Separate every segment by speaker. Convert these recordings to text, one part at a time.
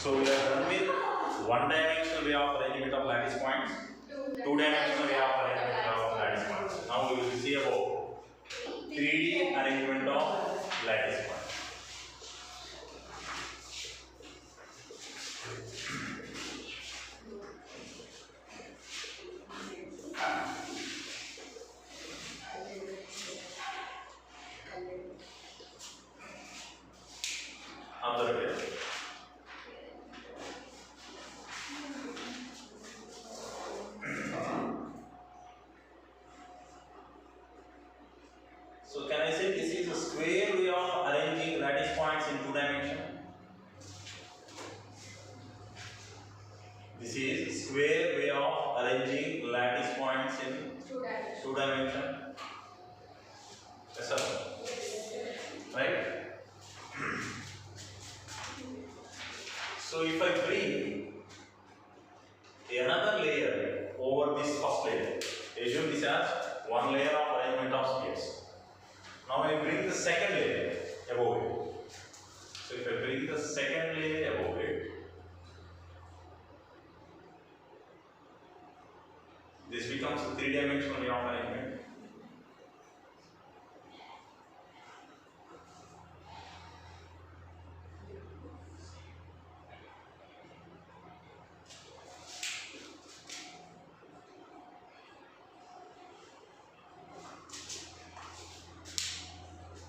Speaker 1: So we are done with one-dimensional way of arrangement of lattice points, two-dimensional way of arrangement of lattice points. Now we will see about 3D arrangement of lattice points. Observe it. So can I say this is a square way of arranging lattice points in two dimension? This is a square way of arranging lattice points in two dimension. Yes, sir. Right? So if I bring another layer over this first layer, assume this as one layer of arrangement of spheres. Now I bring the second layer above it. So if I bring the second layer above it, this becomes a three-dimensional way of arrangement.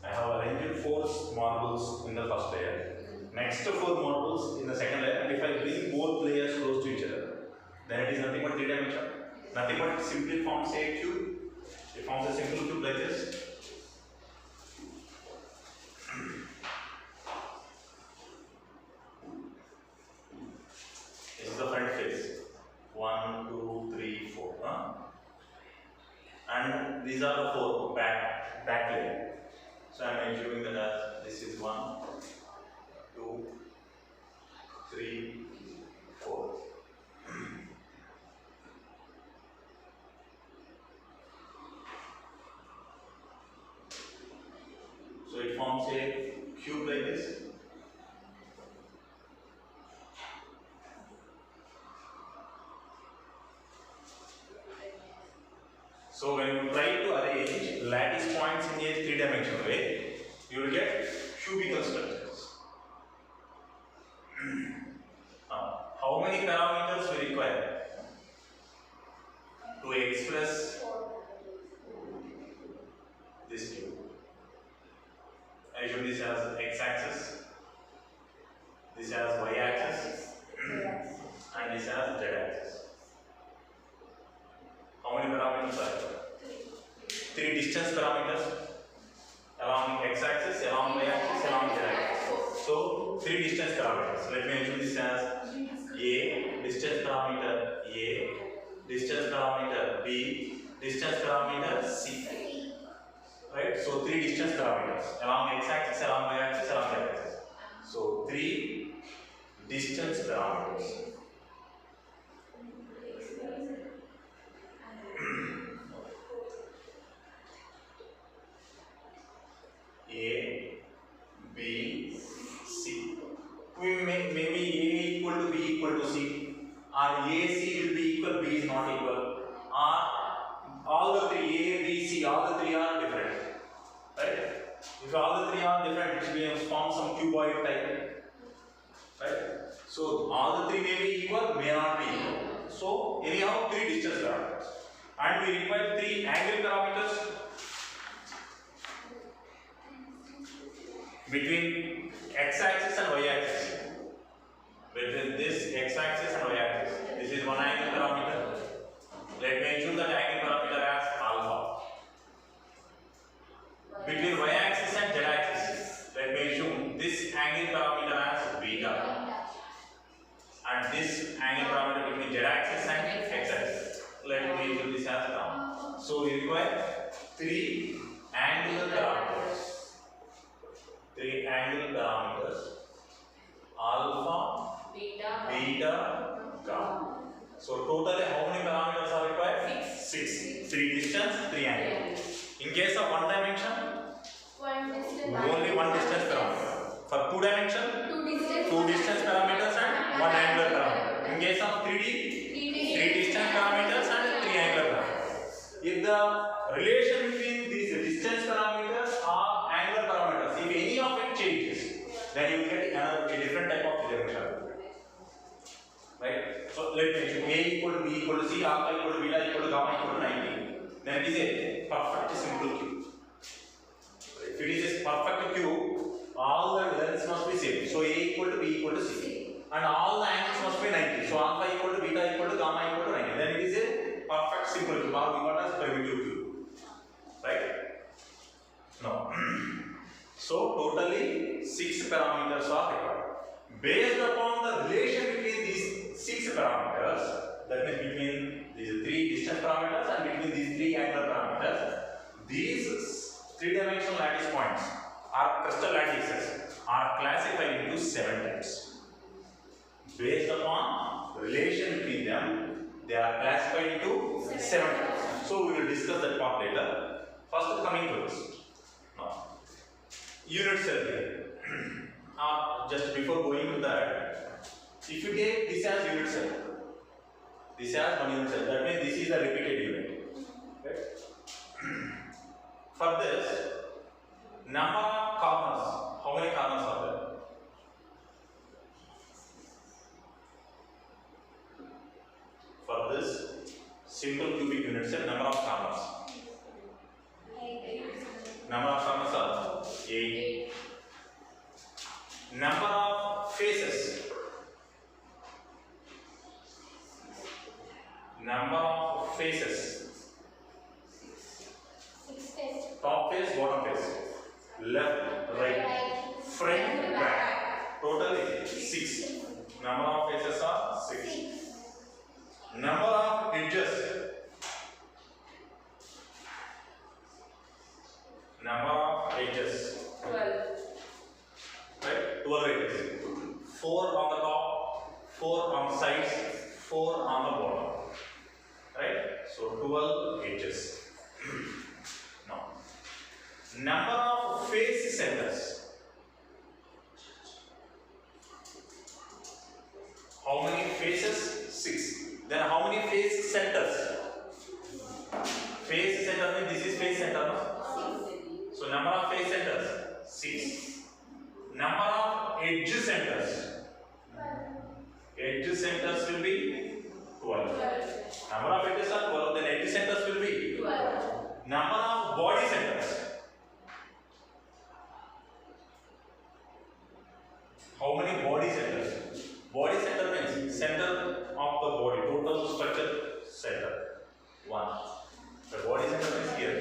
Speaker 1: I have arranged 4 marbles in the first layer, next 4 marbles in the second layer, and if I bring both layers close to each other, then it is nothing but 3 dimension. Nothing but simply forms a cube. It forms a simple cube like this. This is the front face. 1, 2, 3, 4. And these are the 4 back layer. So I am assuming that as this is 1, 2, 3, 4. So it forms a cube like this. So when you try to arrange lattice points in a three-dimensional way, you will get cubical structures. How many parameters we require to express this cube? I show this as x-axis, this as y-axis, and this as z-axis. How many parameters are there? 3 distance parameters along x-axis, along y-axis, along z-axis. So 3 distance parameters. Let me assume this as A, distance parameter A, distance parameter B, distance parameter C. Right? So 3 distance parameters along x-axis, along y-axis, along z-axis. So 3 distance parameters. A, B, C. We maybe A equal to B equal to C, or AC will be equal, B is not equal, or all the 3 A, B, C, all the 3 are different. Right? If all the 3 are different, it will form some cuboid type. Right? So all the 3 may be equal, may not be equal. So anyhow 3 distance parameters. And we require 3 angle parameters between x-axis and y-axis. Between this x-axis and y-axis. This is one angle parameter. Let me assume that angle parameter as alpha. Between y-axis and z-axis, let me assume this angle parameter as beta. And this angle parameter between z-axis and x-axis, let me assume this as gamma. So we require 3 angular parameters. 3 angle parameters, alpha, beta, gamma. So totally how many parameters are required? 6. 3 distance, 3 angle. In case of one dimension, only one distance parameter. For two dimension, two distance parameters and three-dimensional. Right? So let me show A equal to B equal to C, alpha equal to beta equal to gamma equal to 90. Then it is a perfect simple cube. If it is a perfect cube, all the lengths must be same. So A equal to B equal to C. And all the angles must be 90. So alpha equal to beta equal to gamma equal to 90. Then it is a perfect simple cube. Or we got as primitive cube. Right? No. So totally 6 parameters are required. Based upon the relation between these 6 parameters, that means between these 3 distance parameters and between these 3 angular parameters, these 3-dimensional lattice points or crystal lattices are classified into 7 types. Based upon the relation between them, they are classified into 7 types. So we will discuss that part later. First, coming to this. Now, unit cell here. Just before going to that, if you take this as unit cell, this as one unit cell, that means this is the repeated unit. Okay? For this, number of corners, how many corners are there? For this simple cubic unit cell, number of corners. Number of corners are 8. Number of faces. Number of faces. Top face, bottom face. Left, right, front, back. Total is 6. Number of faces are 6. Number of edges. Number of edges.
Speaker 2: 12.
Speaker 1: Right? 12 edges. 4 on the top, 4 on the sides, 4 on the bottom. Right? So 12 edges. Now, number of face centers. How many faces? 6. Then how many face centers? Face center means this is face center. No?
Speaker 2: 6.
Speaker 1: So number of face centers 6. Number of edge centers. Edge centers will be 12. Number of edges are 12. Then edge centers will be
Speaker 2: 12.
Speaker 1: Number of body centers. How many body centers? Body center means center of the body, total structure center. 1. The body center is here.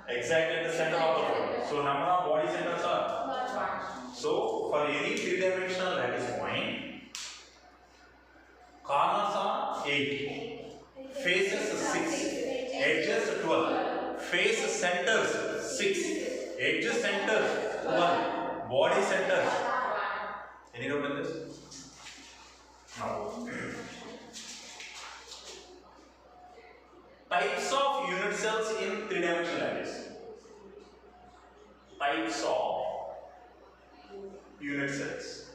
Speaker 1: Exactly at the center of the body. So number of body centers are
Speaker 2: 1.
Speaker 1: So for any 3-dimensional lattice point, corners are 8, faces 6, edges 12, face centers 6, edge centers 12, body centers. Any doubt in this? No. Types of unit cells in 3-dimensional lattice. Types of unit cells.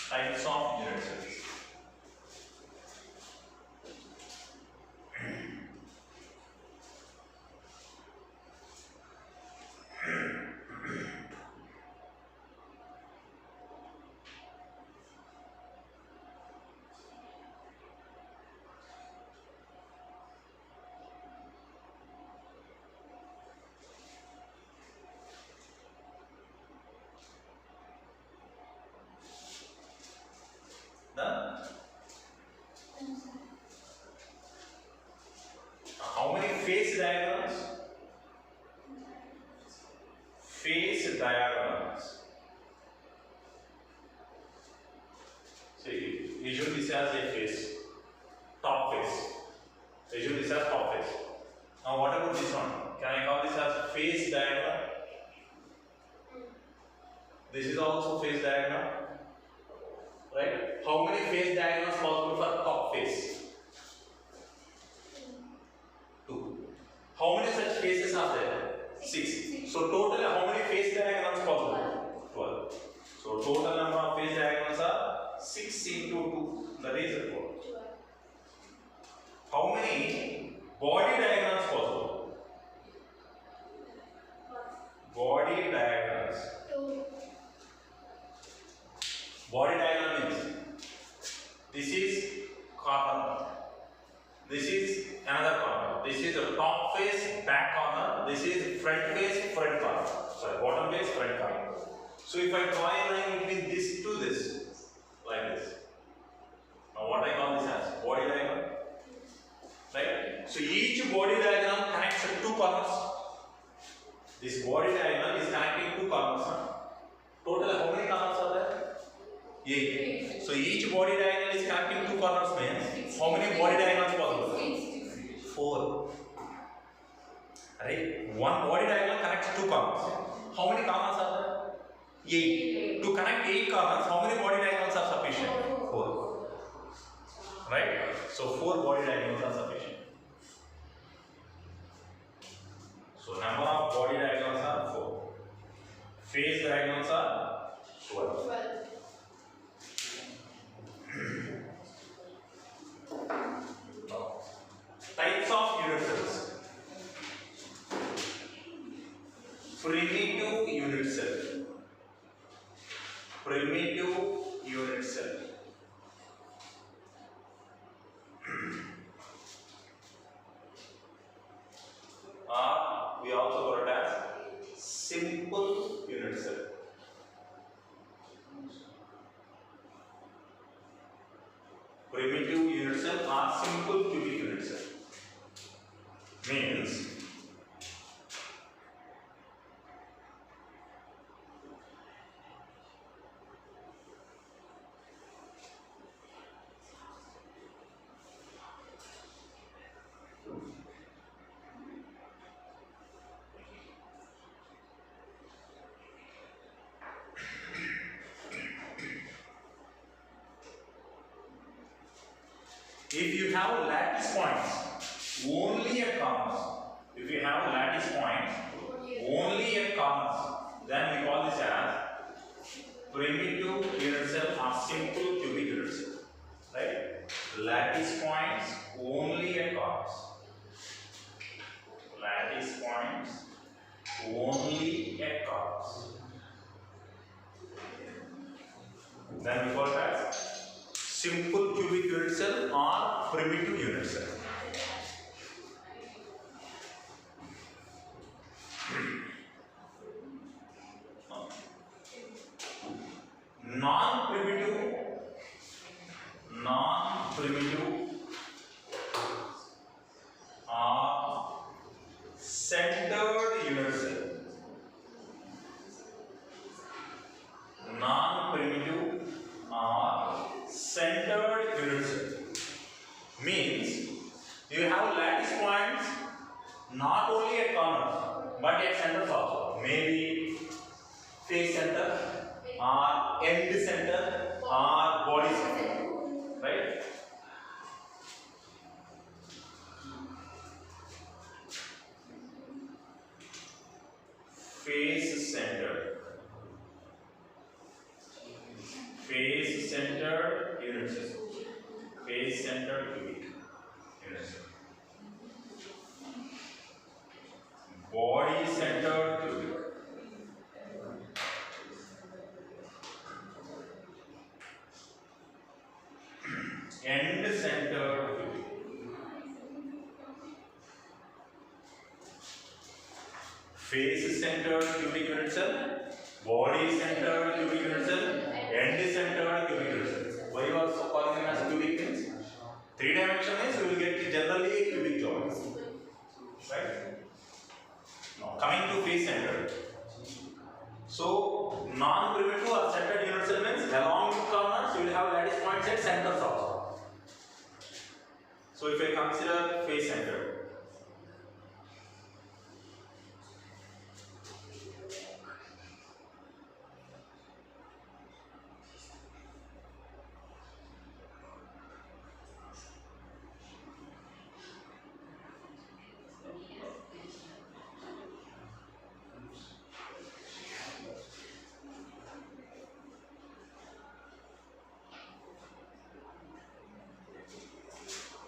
Speaker 1: Types of unit cells. How many face diagrams? Face diagrams. See, usually this has a face, top face. Usually this has top face. Now what about this one? Can I call this as face diagram? This is also face diagram. Right? How many face diagrams possible for top face? 2. How many such faces are there? 6. So total how many face diagrams possible? 12. So total number of face diagrams are 6 into 2. That is 12. How many body diagrams possible? Body diagonals. Body diagonal means this is corner. This is another corner. This is a top face, back corner. This is front face, front corner. Sorry, bottom face, front corner. So if I draw a line between this to this, like this. Now what I call this as body diagonal, right? So each body diagonal connects two corners. This body diagonal is connecting two corners. Total how many corners are there? 8. So each body diagonal is connecting two corners means how many body diagonals possible? 4. Right? One body diagonal connects two corners. How many corners are there? 8. To connect 8 corners, how many body diagonals are sufficient? 4. Right? So 4 body diagonals are sufficient. So number of body diagonals are 4. Face diagonals are 12. Types of unit cells. Primitive unit cell. Primitive unit cell. Or we also call it as simple unit cell. Primitive unit cell or simple cubic unit cell means if you have lattice points only at corners, if you have lattice points only at corners, then we call this as primitive unit cell or simple cubic unit cell. Right? Lattice points only at corners. Lattice points only at corners. Then we call it as simple cubic unit cell or primitive unit cell. Non-primitive or centered unit cell. Non-primitive or centered unit cell means you have lattice points not only at corners but at centers also. Maybe face center or end center or body center, right? Face center. Face center unit cell. Face center cubic unit cell. Body center cubic. End center cubic. Face center cubic unit cell. Body center cubic unit cell. End center cubic unit cell. Why you are calling them as cubic means? 3 dimension means you will get generally a cubic joint. Right? Now coming to face center. So non-primitive or centered unit cell means along the corners you will have lattice points at centers also. So if I consider face center,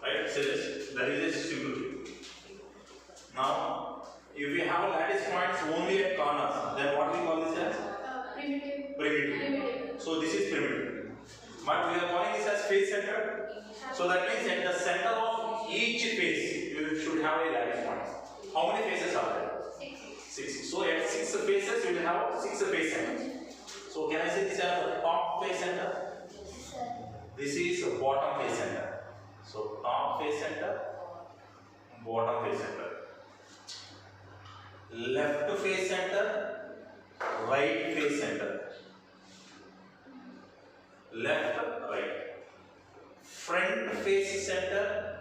Speaker 1: right? So that is a simple thing. only at corners, then what we call this as?
Speaker 2: Primitive.
Speaker 1: Primitive. So this is primitive. But we are calling this as face centered. So that means at the center of each face, you should have a lattice point. How many faces are there? 6. So at 6 faces, you will have 6 face centers. So can I say this as the top face center? This is bottom face center. So top face center, bottom face center. Left face center, right face center. Left, right. Front face center,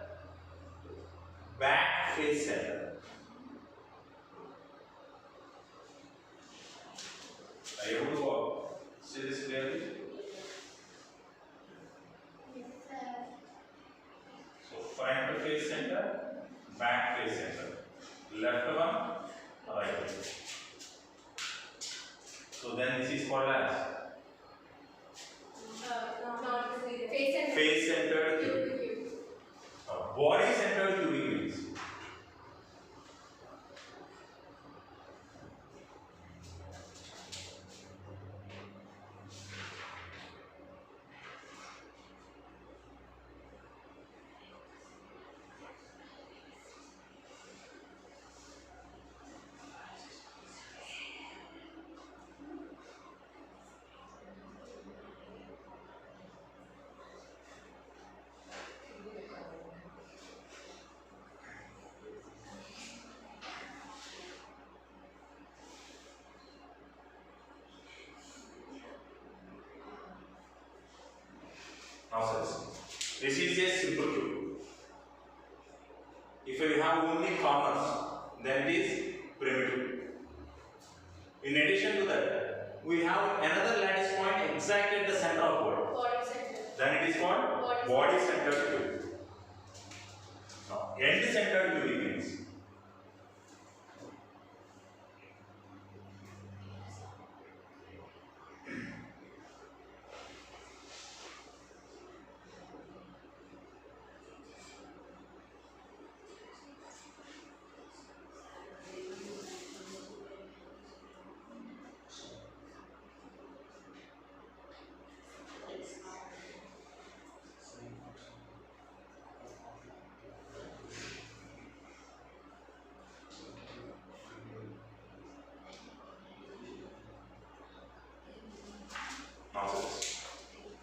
Speaker 1: back face center. Are you able to see this clearly? So front face center, back face center. Left one, right. So then this is called as face centered cubic. Body centered cubic means now this is a simple cube. If you have only corners, then it is primitive. In addition to that, we have another lattice point exactly at the center of body. Then it is called body centered cube. Now, end centered cube means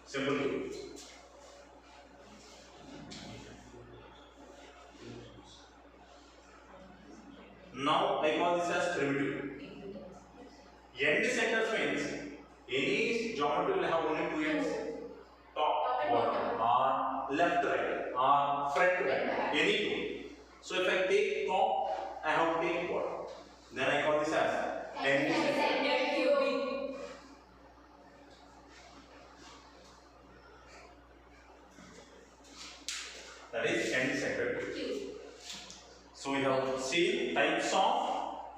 Speaker 1: simple cube. Now I call this as primitive. End centers means any geometry will have only two ends, top, bottom, or left, right, or front, right, any two. So if I take top, I have to take bottom. Then I call this as end centered cubic. That is end centered cube. So we have seen types of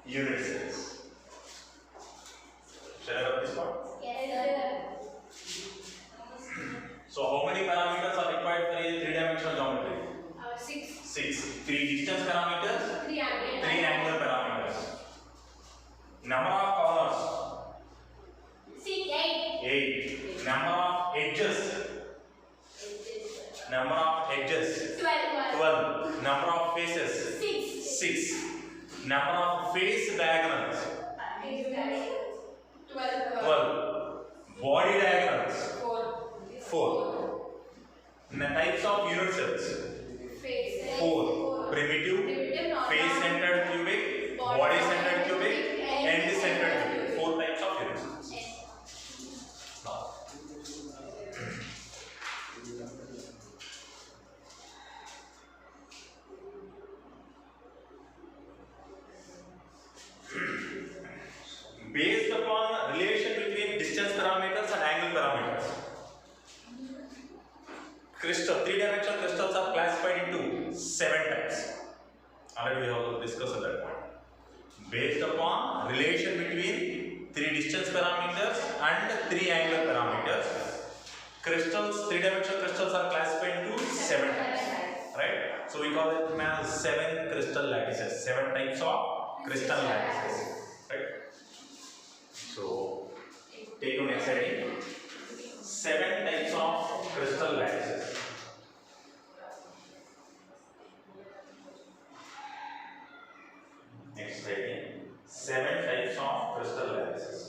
Speaker 1: unit cells. Shall I write this one?
Speaker 2: Yes,
Speaker 1: So how many parameters are required for a three-dimensional geometry?
Speaker 2: 6.
Speaker 1: 6. 3 distance parameters,
Speaker 2: 3 angular.
Speaker 1: 3 angular parameters. Number of corners?
Speaker 2: 8.
Speaker 1: 8. Number of edges? Number of edges? 12. Number of faces? 6. Number of face diagonals? 12. Body diagonals? 4. Types of unit cells? 4. Primitive, face centered cubic, body centered cubic, end centered cubic. 4 types of unit cells. Now, based upon relation between distance parameters and angle parameters, crystal, three-dimensional crystals are classified into 7 types. Already we have discussed at that point. Based upon relation between 3 distance parameters and 3 angular parameters, crystals, three-dimensional crystals are classified into 7 types. Right? So we call it as 7 crystal lattices. 7 types of crystal lattices. Right? next heading. 7 types of crystal lattices. Next heading. 7 types of crystal lattices.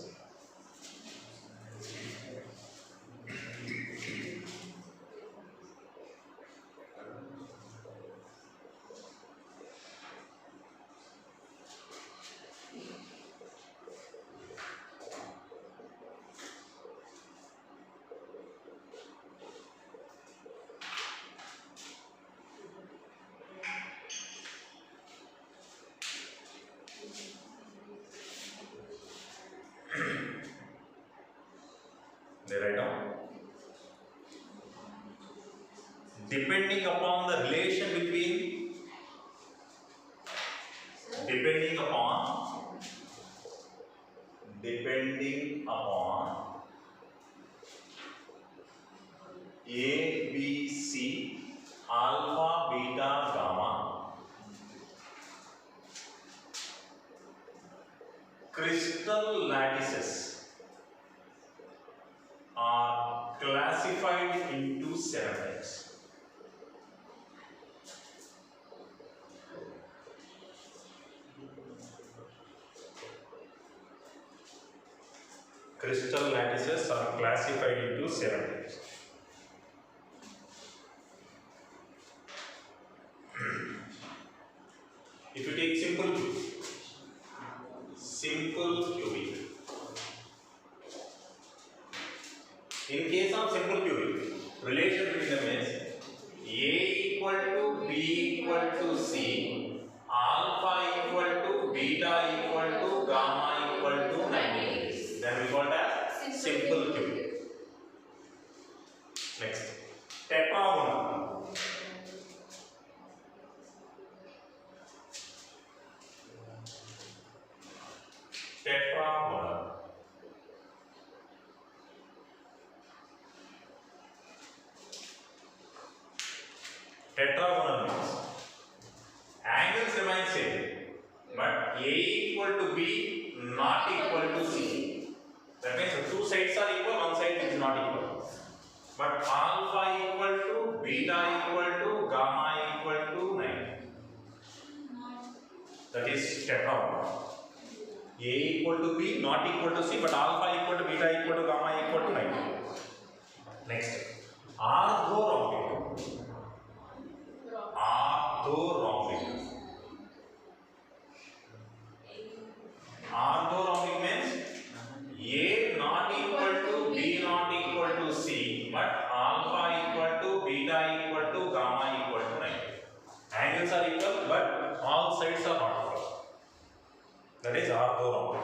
Speaker 1: They write down. Depending upon the relation between, depending upon A, B, C, alpha, beta, gamma, crystal lattices are classified into 7 types. Crystal lattices are classified into 7 types. If you take simple cubic. In case of simple cubic, relation between them is A equal to B equal to C, alpha equal to beta equal to gamma equal to 90 degrees. Then we call that simple cubic. Next, tetragonal. Tetragonal. Tetragonal means angles remain same, but A equal to B not equal to C. That means the two sides are equal, one side is not equal. But alpha equal to beta equal to gamma equal to 9. That is tetragonal. A equal to B not equal to C, but alpha equal to beta equal to gamma equal to 9. Next, orthorhombic. Orthorhombic. Orthorhombic means A not equal to B not equal to C, but alpha equal to beta equal to gamma equal to 9. Angles are equal, but all sides are not equal. That is orthorhombic.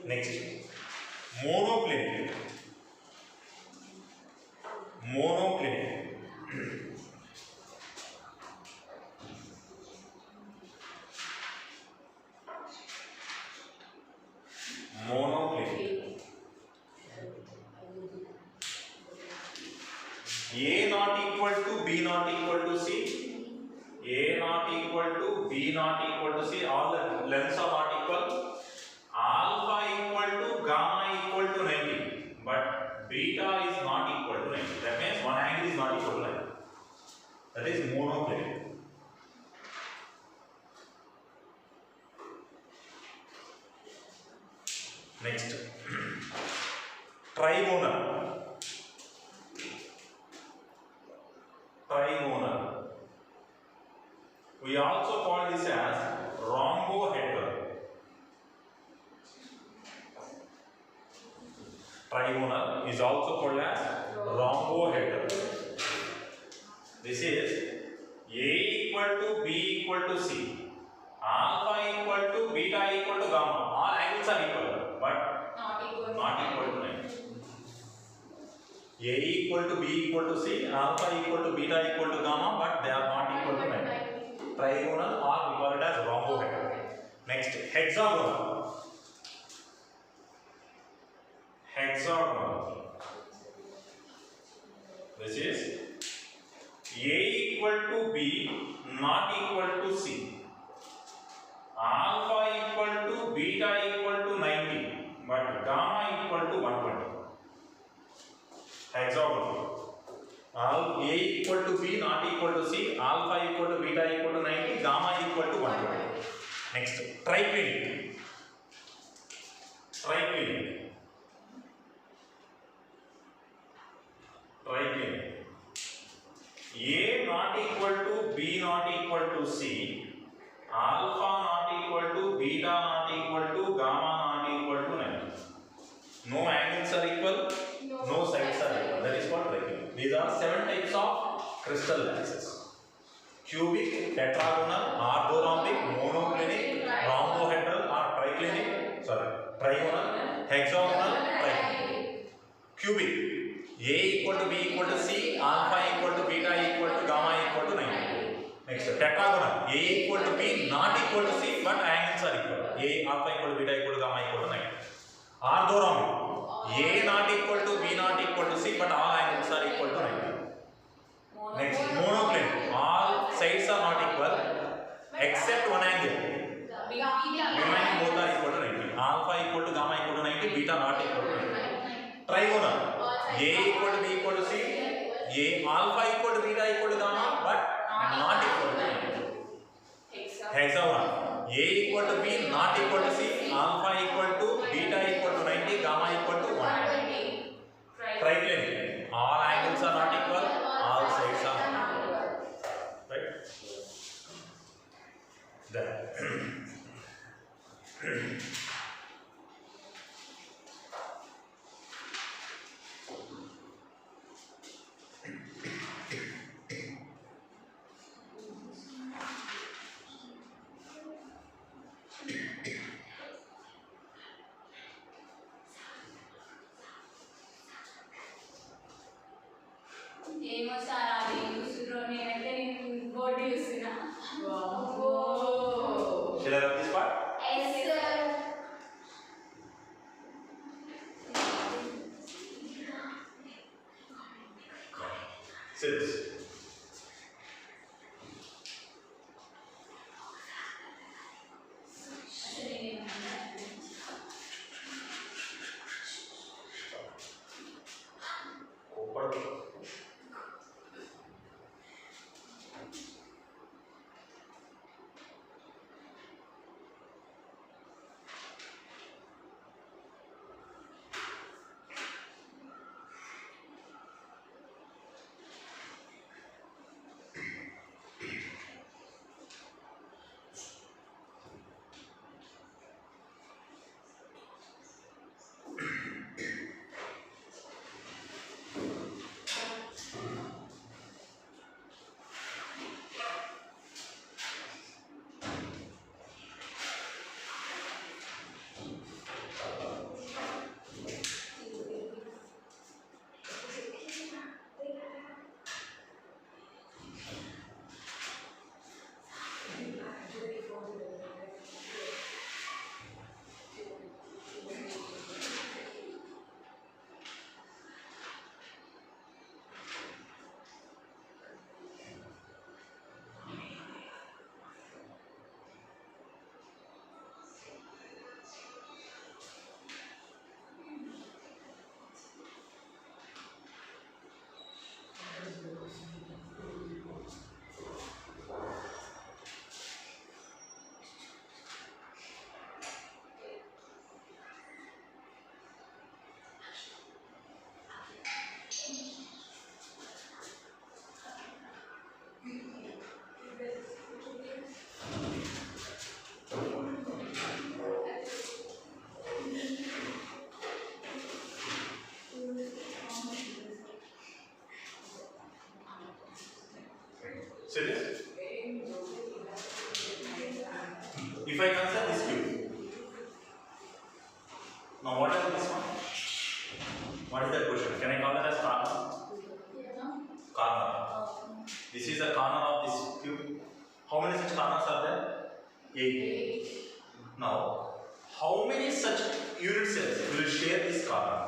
Speaker 1: Next, monoclinic. Monoclinic. Monoclinic. A not equal to B not equal to C. A not equal to B not equal to C. All the lengths are not equal. Alpha equal to gamma equal to 90, but beta is not equal to 90. That means one angle is not equal to 90. That is monoclinic. Next, trigonal. Trigonal. We also call this as rhombohedral. Trigonal is also called as rhombohedral. This is A equal to B equal to C, alpha equal to beta equal to gamma. All angles are equal, but not equal to 90. A equal to B equal to C, alpha equal to beta equal to gamma, but they are not equal to 90. Trigonal, or we call it as rhombohedral. Next, hexagonal. Hexagonal. This is A equal to B not equal to C. Alpha equal to beta equal to 90, but gamma equal to 120. Hexagonal. A equal to B not equal to C. Alpha equal to beta equal to 90. Gamma equal to 120. Next, triclinic. Triclinic. Triclinic. A not equal to B not equal to C. Alpha not equal to beta not equal to gamma not equal to 90. No angles are equal, no sides are equal. That is what triclinic. These are 7 types of crystal lattices: cubic, tetragonal, orthorhombic, monoclinic, rhombohedral or triclinic, trigonal, hexagonal, triclinic. Cubic. A equal to B equal to C, alpha equal to beta equal to gamma equal to 90. Next, tetragonal. A equal to B not equal to C, but angles are equal. A alpha equal to beta equal to gamma equal to 90. Orthorhombic. A not equal to B not equal to C, but all angles are equal to 90. Next, monoclinic. All sides are not equal except one angle. Remaining both are equal to 90. Alpha equal to gamma equal to 90, beta not equal to 90. Trigonal. A equal to B equal to C. A alpha equal to beta equal to gamma, but not equal to 90. Hexagonal. A equal to B not equal to C. Alpha equal to beta equal to 90, gamma equal to 120. Triclinic. All angles are not equal, all sides are not equal. Right? Then.
Speaker 2: ఏమో sir అది చూస్తున్నారు నేనైతే నేను board చూస్తున్నా.
Speaker 1: Shall I rub this part?
Speaker 2: Yes, sir.
Speaker 1: See this. See this? If I consider this cube, now what is this one? What is that question? Can I call that as corner? Corner. This is the corner of this cube. How many such corners are there? 8. Now, how many such unit cells will share this corner?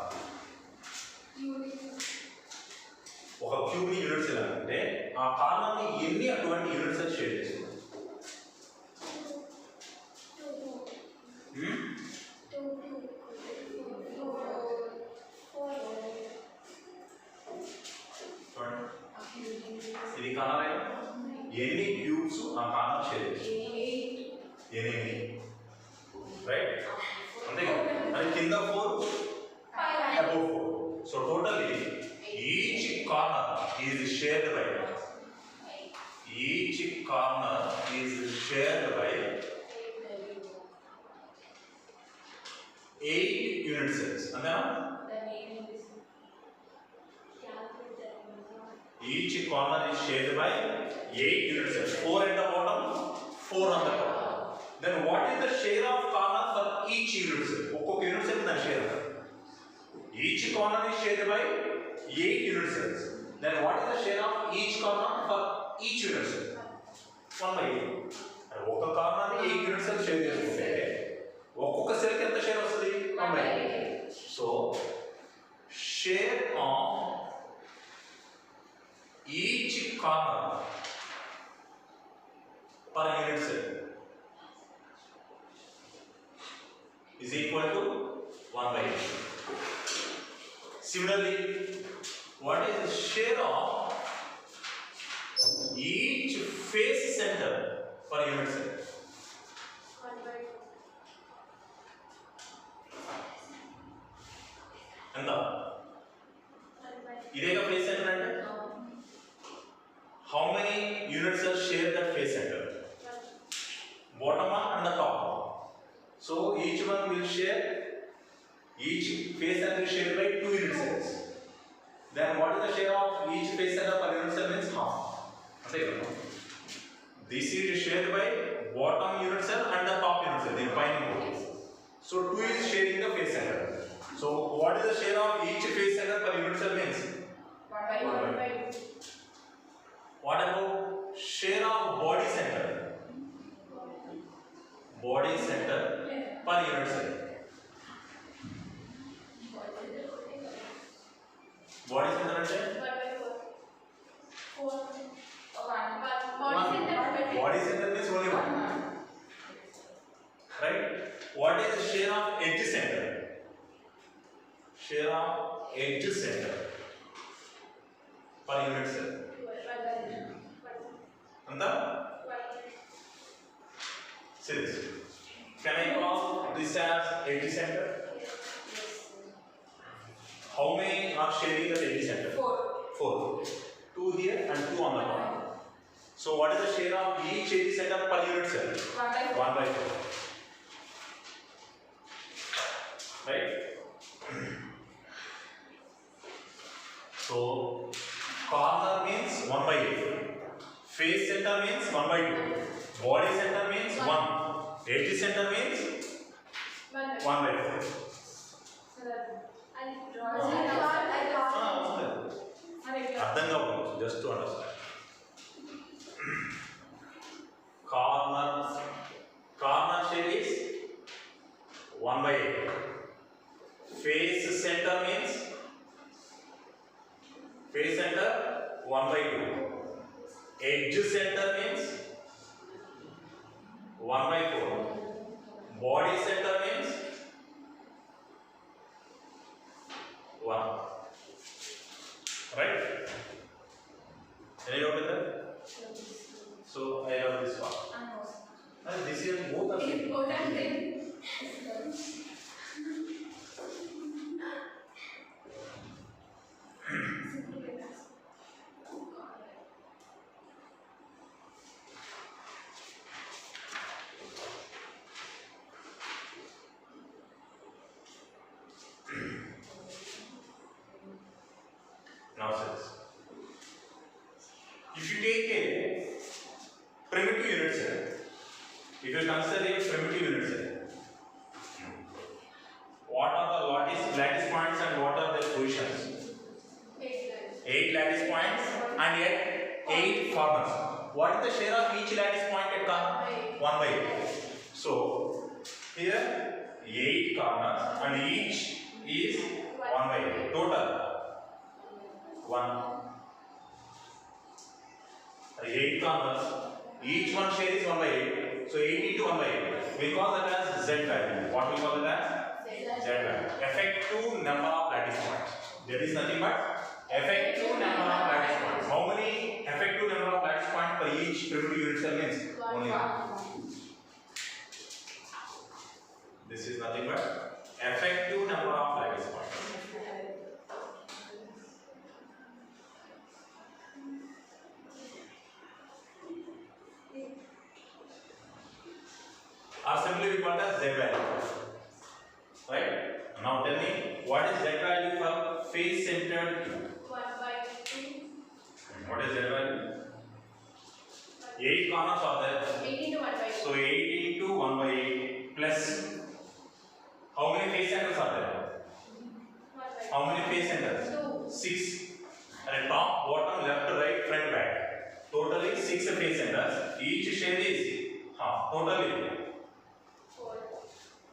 Speaker 1: ఒక cube ని unit cell అంటే ఆ corner ని ఎన్ని అటువంటి unit cell share చేస్తుంది? ఇది corner ఎన్ని క్యూబ్స్ ఆ కార్నర్ షేర్ చేస్తుంది? 8. రైట్? అంతే కదా? అది కింద 4 above 4. So totally each corner is shared by 8 unit cells. అంతేనా? Each corner is shared by 8 unit cells. 4 at the bottom, 4 on the top. Then what is the share of corner for each unit cell? Okkok unit cell is share. Each corner is shared by 8 unit cells. Then what is the share of each corner for each unit cell? 1/8. Oka corner ni 8 unit cell share chestunte okkok cell ki enta share vastadi? 1/8. So share of each corner per unit cell is equal to 1/8. Similarly, what is the share of each face center per unit cell?
Speaker 2: 1/4.
Speaker 1: ఎంత? ఇదేగా face center అంటే how many unit cells share that face center? Bottom one and the top one. So each one will share, each face center is shared by 2 unit cells. Then what is the share of each face center per unit cell? Means half. This is shared by bottom unit cell and the top unit cell, the binding both. So 2 is sharing the face center. So what is the share of each face center per unit cell? Means
Speaker 2: 1/4.
Speaker 1: What about share of body center? Body center per unit cell. Body center అంటే
Speaker 2: 4.
Speaker 1: Body center means only one. Right? What is the share of edge center? Share of edge center per unit cell. Anta? See this. Can I call this as edge center? How many are sharing the edge center? 4. 2 here and 2 on the top. So what is the share of each edge center per unit cell? 1/4. Right? So corner means 1/8. Face center means 1/2. Body center means 1. Edge center means 1/4. అర్థం కావాలి, just to understand. Corner share is 1/8. Face center means 1/2. Edge center means 1/4. Body center means 1. Right? Any doubt in that? So I have this one. And this is both are same. Now says, if you take a primitive unit cell, if you consider a primitive unit cell, what are the lattice points and what are their positions? 8 lattice points and yet 8 corners. What is the share of each lattice point at corner? 1/8. So here 8 corners and each is 1/8. Total 1, 8 corners. Each one share is 1 by 8. So 8 into 1 by 8. We call that as Z value. What we call it as? Z value. Effective number of lattice points. That is nothing but effective number of lattice points. How many effective number of lattice points per each primitive unit cell means? Only one. This is nothing but effective number of lattice points. Or simply we call it as Z value. Right? Now tell me, what is Z value for face centered cube?
Speaker 2: 1 by 2.
Speaker 1: What is Z value? 8 corners are there.
Speaker 2: 8 into 1 by 2.
Speaker 1: So 8 into 1 by 8 plus how many face centers are there?
Speaker 2: 1 by
Speaker 1: How many face centers?
Speaker 2: 2.
Speaker 1: 6. And top, bottom, left, right, front, back. Totally 6 face centers. Each share is totally.
Speaker 2: 4.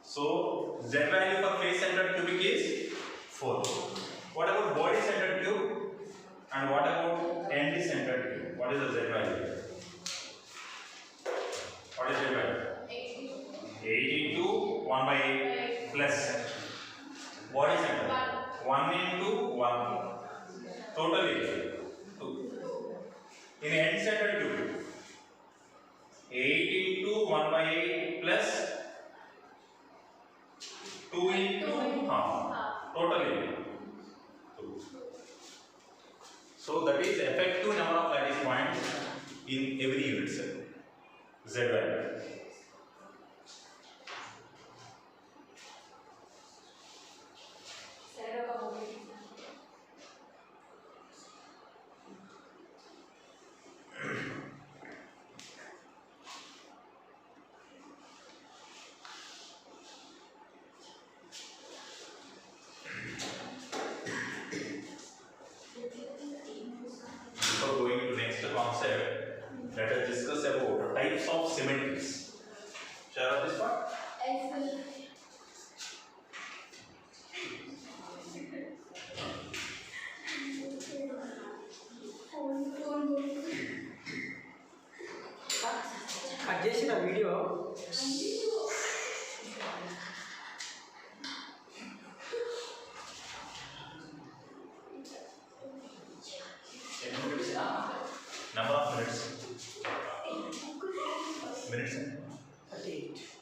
Speaker 1: So Z value for face centered cubic is 4. What about body centered cube? And what about end centered cube? What is the Z value? What is Z value? 8 into 1 by 8 plus body center 1 into 1 totally 2. In end centered cube 8 into 1 by 8 plus 2 into totally 2. So that is effective number of lattice points in every unit cell. Z value. Before going to next concept, let us discuss about types of symmetries. Share of this part?
Speaker 3: Cut చేసిన video
Speaker 1: Number of minutes. Minutes.
Speaker 3: 38